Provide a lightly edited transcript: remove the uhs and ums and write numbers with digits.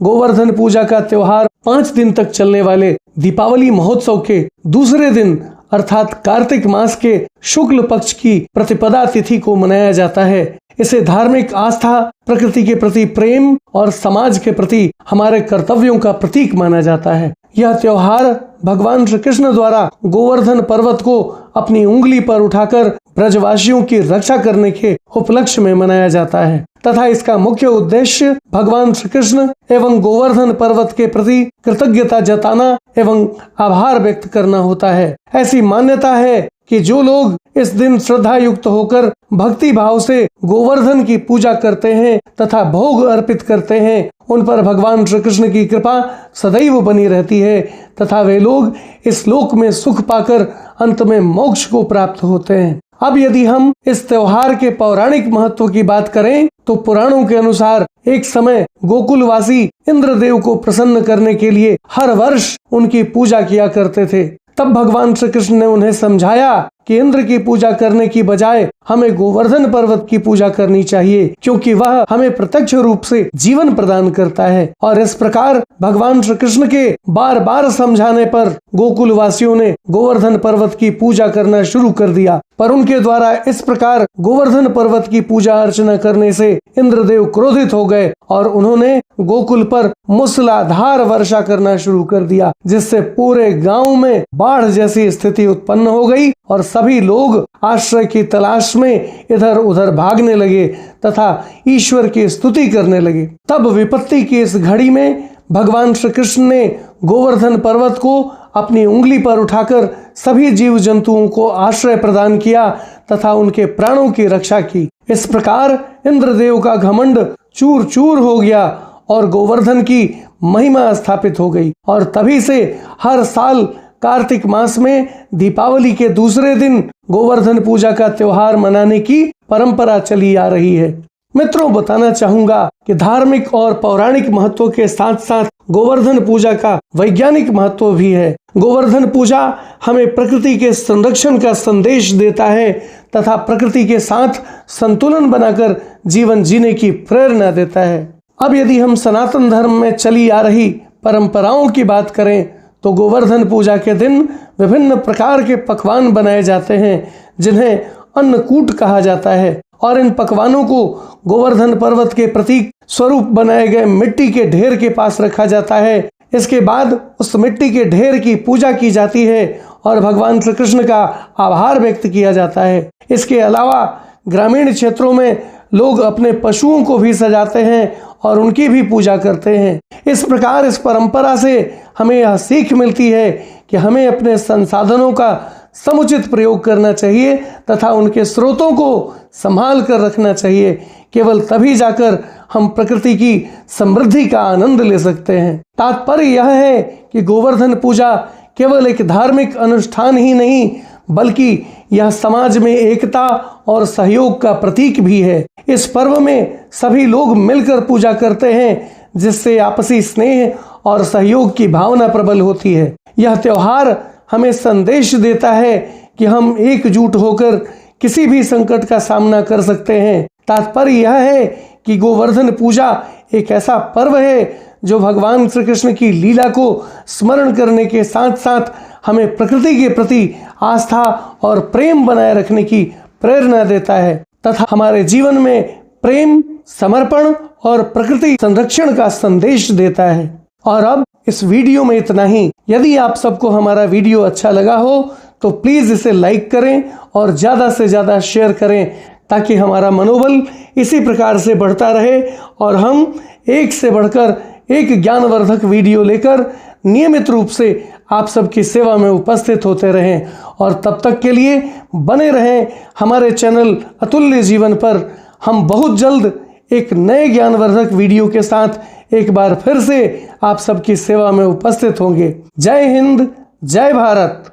गोवर्धन पूजा का त्योहार 5 दिन तक चलने वाले दीपावली महोत्सव के दूसरे दिन अर्थात कार्तिक मास के शुक्ल पक्ष की प्रतिपदा तिथि को मनाया जाता है। इसे धार्मिक आस्था, प्रकृति के प्रति प्रेम और समाज के प्रति हमारे कर्तव्यों का प्रतीक माना जाता है। यह त्योहार भगवान श्री कृष्ण द्वारा गोवर्धन पर्वत को अपनी उंगली पर उठाकर ब्रजवासियों की रक्षा करने के उपलक्ष्य में मनाया जाता है तथा इसका मुख्य उद्देश्य भगवान श्री कृष्ण एवं गोवर्धन पर्वत के प्रति कृतज्ञता जताना एवं आभार व्यक्त करना होता है। ऐसी मान्यता है कि जो लोग इस दिन श्रद्धा युक्त होकर भक्ति भाव से गोवर्धन की पूजा करते हैं तथा भोग अर्पित करते हैं, उन पर भगवान श्री कृष्ण की कृपा सदैव बनी रहती है तथा वे लोग इस लोक में सुख पाकर अंत में मोक्ष को प्राप्त होते हैं। अब यदि हम इस त्योहार के पौराणिक महत्व की बात करें तो पुराणों के अनुसार एक समय गोकुलवासी इंद्रदेव को प्रसन्न करने के लिए हर वर्ष उनकी पूजा किया करते थे। तब भगवान श्री कृष्ण ने उन्हें समझाया कि इंद्र की पूजा करने की बजाय हमें गोवर्धन पर्वत की पूजा करनी चाहिए, क्योंकि वह हमें प्रत्यक्ष रूप से जीवन प्रदान करता है। और इस प्रकार भगवान श्री कृष्ण के बार बार समझाने पर गोकुल वासियों ने गोवर्धन पर्वत की पूजा करना शुरू कर दिया। पर उनके द्वारा इस प्रकार गोवर्धन पर्वत की पूजा अर्चना करने से इंद्रदेव क्रोधित हो गए और उन्होंने गोकुल पर मूसलाधार वर्षा करना शुरू कर दिया, जिससे पूरे गांव में बाढ़ जैसी स्थिति उत्पन्न हो गई और सभी लोग आश्रय की तलाश में इधर उधर भागने लगे तथा ईश्वर की स्तुति करने लगे। तब विपत्ति की इस घड़ी में भगवान श्री कृष्ण ने गोवर्धन पर्वत को अपनी उंगली पर उठाकर सभी जीव जंतुओं को आश्रय प्रदान किया तथा उनके प्राणों की रक्षा की। इस प्रकार इंद्रदेव का घमंड चूर चूर हो गया और गोवर्धन की महिमा स्थापित हो गई। और तभी से हर साल कार्तिक मास में दीपावली के दूसरे दिन गोवर्धन पूजा का त्योहार मनाने की परंपरा चली आ रही है। मित्रों, बताना चाहूंगा कि धार्मिक और पौराणिक महत्व के साथ साथ गोवर्धन पूजा का वैज्ञानिक महत्व भी है। गोवर्धन पूजा हमें प्रकृति के संरक्षण का संदेश देता है तथा प्रकृति के साथ संतुलन बनाकर जीवन जीने की प्रेरणा देता है। अब यदि हम सनातन धर्म में चली आ रही परंपराओं की बात करें तो गोवर्धन पूजा के दिन विभिन्न प्रकार के पकवान बनाए जाते हैं, जिन्हें अन्नकूट कहा जाता है। और इन पकवानों को गोवर्धन पर्वत के प्रतीक स्वरूप बनाए गए मिट्टी के ढेर के पास रखा जाता है। इसके बाद उस मिट्टी के ढेर की पूजा की जाती है और भगवान श्री कृष्ण का आभार व्यक्त किया जाता है। इसके अलावा ग्रामीण क्षेत्रों में लोग अपने पशुओं को भी सजाते हैं और उनकी भी पूजा करते हैं। इस प्रकार इस परंपरा से हमें यह सीख मिलती है कि हमें अपने संसाधनों का समुचित प्रयोग करना चाहिए तथा उनके स्रोतों को संभाल कर रखना चाहिए। केवल तभी जाकर हम प्रकृति की समृद्धि का आनंद ले सकते हैं। तात्पर्य यह है कि गोवर्धन पूजा केवल एक धार्मिक अनुष्ठान ही नहीं, बल्कि यह समाज में एकता और सहयोग का प्रतीक भी है। इस पर्व में सभी लोग मिलकर पूजा करते हैं, जिससे आपसी स्नेह और सहयोग की भावना प्रबल होती है। यह त्योहार हमें संदेश देता है कि हम एकजुट होकर किसी भी संकट का सामना कर सकते हैं। तात्पर्य यह है कि गोवर्धन पूजा एक ऐसा पर्व है जो भगवान श्री कृष्ण की लीला को स्मरण करने के साथ साथ हमें प्रकृति के प्रति आस्था और प्रेम बनाए रखने की प्रेरणा देता है तथा हमारे जीवन में प्रेम, समर्पण और प्रकृति संरक्षण का संदेश देता है। और अब इस वीडियो में इतना ही। यदि आप सबको हमारा वीडियो अच्छा लगा हो तो प्लीज इसे लाइक करें और ज्यादा से ज्यादा शेयर करें, ताकि हमारा मनोबल इसी प्रकार से बढ़ता रहे और हम एक से बढ़कर एक ज्ञानवर्धक वीडियो लेकर नियमित रूप से आप सबकी सेवा में उपस्थित होते रहें। और तब तक के लिए बने रहें हमारे चैनल अतुल्य जीवन पर। हम बहुत जल्द एक नए ज्ञानवर्धक वीडियो के साथ एक बार फिर से आप सबकी सेवा में उपस्थित होंगे। जय हिंद, जय भारत।